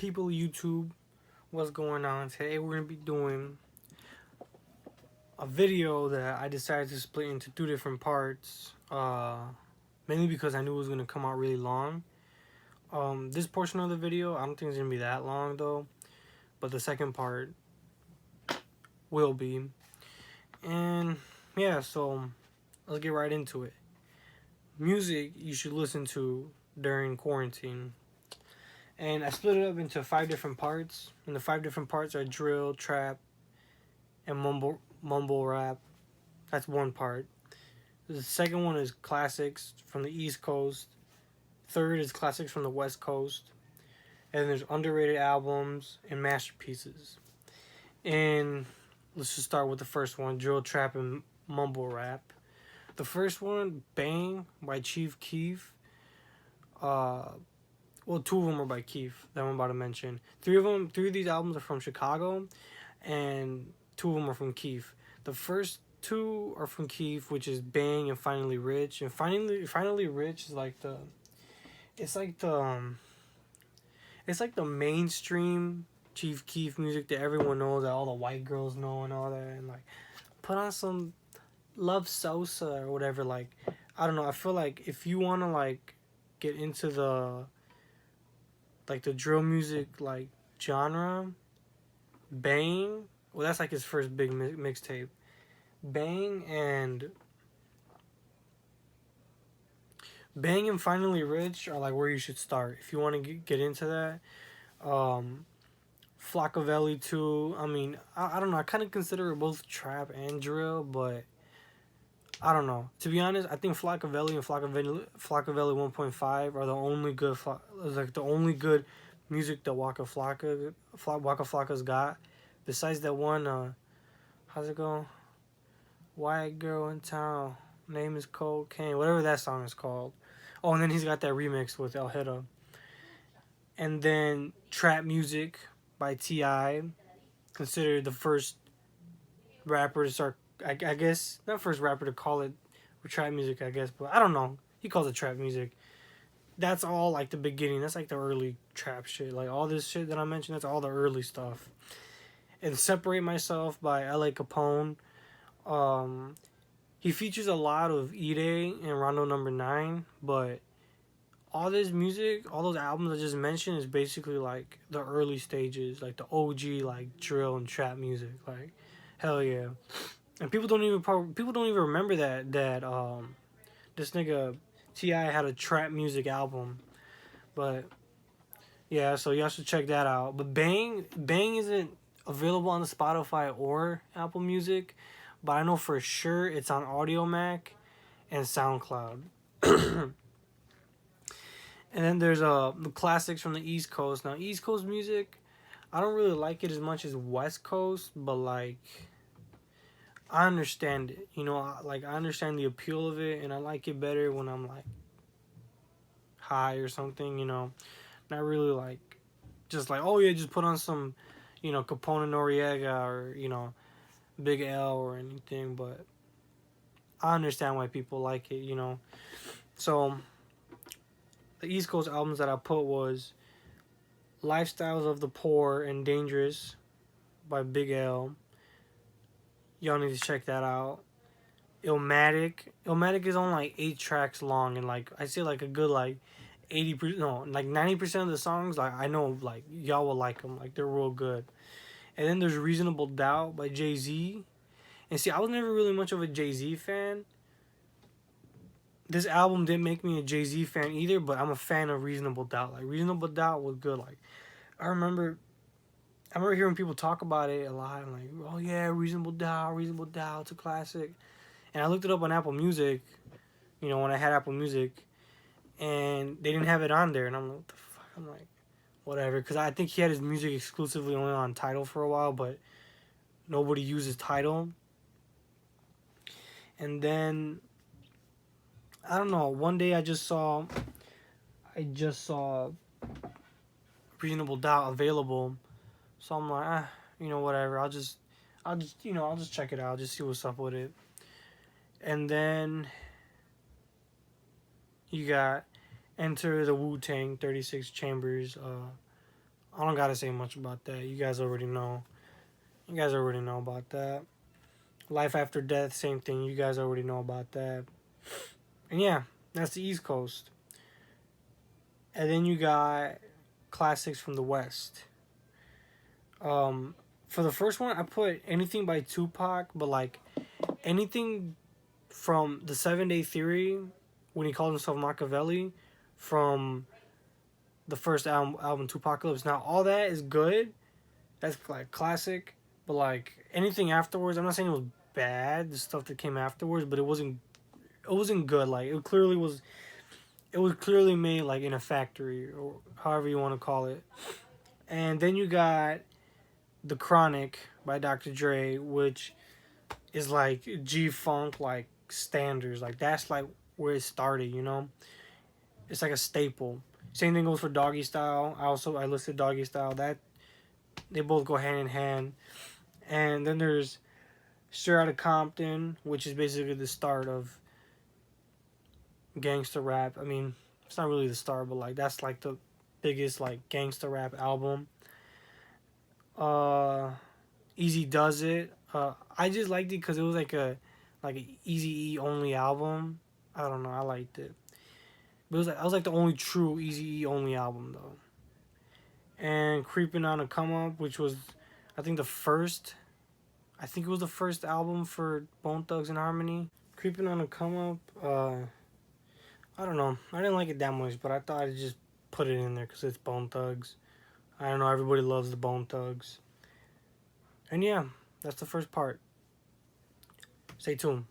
People YouTube, what's going on? Today we're gonna be doing a video that I decided to split into two different parts. Mainly because I knew it was gonna come out really long. This portion of the video, I don't think it's gonna be that long though, but the second part will be. And yeah, so let's get right into it. Music you should listen to during quarantine. And I split it up into 5 different parts. And the 5 different parts are drill, trap, and mumble rap. That's one part. The second one is classics from the East Coast. Third is classics from the West Coast. And there's underrated albums and masterpieces. And let's just start with the first one, drill, trap, and mumble rap. The first one, Bang by Chief Keef. Well, two of them are by Keef that I'm about to mention. Three of these albums are from Chicago, and two of them are from Keef. The first two are from Keef, which is Bang and Finally Rich. And Finally Rich is like it's like the mainstream Chief Keef music that everyone knows, that all the white girls know and all that. And like, put on some Love Sosa or whatever. Like, I don't know. I feel like if you want to like get into the drill music like genre, Bang, well, that's like his first big mixtape. Bang and Finally Rich are like where you should start if you want to get into that. Flockavelli too. I mean, I don't know. I kind of consider it both trap and drill, but I don't know. To be honest, I think Flockavelli and Flockavelli 1.5 are the only good music that Waka Flocka's got. Besides that one, how's it go? White girl in town, name is Cocaine, whatever that song is called. Oh, and then he's got that remix with El Hida. And then Trap Music by T.I., considered the first rapper to start, I guess, not first rapper to call it trap music, I guess, but I don't know. He calls it trap music. That's all like the beginning. That's like the early trap shit. Like all this shit that I mentioned, that's all the early stuff. And Separate Myself by L.A. Capone. He features a lot of Ide and Rondo Number 9, but all this music, all those albums I just mentioned, is basically like the early stages, like the OG like drill and trap music. Like, hell yeah. And people don't even remember that this nigga T.I. had a trap music album. But yeah, so y'all should check that out. But Bang isn't available on the Spotify or Apple Music, but I know for sure it's on Audiomack and SoundCloud. And then there's the classics from the East Coast. Now, East Coast music, I don't really like it as much as West Coast, but like, I understand it. You know, I understand the appeal of it, and I like it better when I'm like high or something. You know, not really like just like, oh yeah, just put on some, you know, Capone and Noriega or, you know, Big L or anything. But I understand why people like it. You know, so the East Coast albums that I put was Lifestyles of the Poor and Dangerous by Big L. Y'all need to check that out. Illmatic is only like 8 tracks long, and like I say like a good like 80%, no, like 90% of the songs, like I know like y'all will like them, like they're real good. And then there's Reasonable Doubt by Jay-Z. And see, I was never really much of a Jay-Z fan. This album didn't make me a Jay-Z fan either, but I'm a fan of Reasonable Doubt. Like, Reasonable Doubt was good. Like, I remember hearing people talk about it a lot. I'm like, oh yeah, Reasonable Doubt, it's a classic. And I looked it up on Apple Music, you know, when I had Apple Music, and they didn't have it on there. And I'm like, what the fuck? I'm like, whatever. Because I think he had his music exclusively only on Tidal for a while, but nobody uses Tidal. And then, I don't know, one day I just saw Reasonable Doubt available. So I'm like, you know, whatever. I'll just check it out, just see what's up with it. And then you got Enter the Wu-Tang 36 Chambers I don't gotta say much about that. You guys already know. You guys already know about that. Life After Death, same thing. You guys already know about that. And yeah, that's the East Coast. And then you got classics from the West. For the first one, I put anything by Tupac, but like anything from the 7 Day Theory when he called himself Machiavelli, from the first album Tupacalypse. Now all that is good. That's like classic, but like anything afterwards, I'm not saying it was bad. The stuff that came afterwards, but it wasn't good. Like it was clearly made like in a factory or however you want to call it. And then you got The Chronic by Dr. Dre, which is like G Funk like standards. Like that's like where it started, you know? It's like a staple. Same thing goes for Doggy Style. I listed Doggy Style. That they both go hand in hand. And then there's Straight Outta Compton, which is basically the start of gangster rap. I mean, it's not really the start, but like that's like the biggest like gangster rap album. Uh, Easy Does It. I just liked it because it was like a Easy E only album. I don't know. I liked it. But it was like I was like the only true Easy E only album though. And Creeping on a Come Up, which was I think the first. I think it was the first album for Bone Thugs and Harmony. Creeping on a Come Up. I don't know. I didn't like it that much, but I thought I'd just put it in there because it's Bone Thugs. I don't know. Everybody loves the Bone Thugs. And yeah, that's the first part. Stay tuned.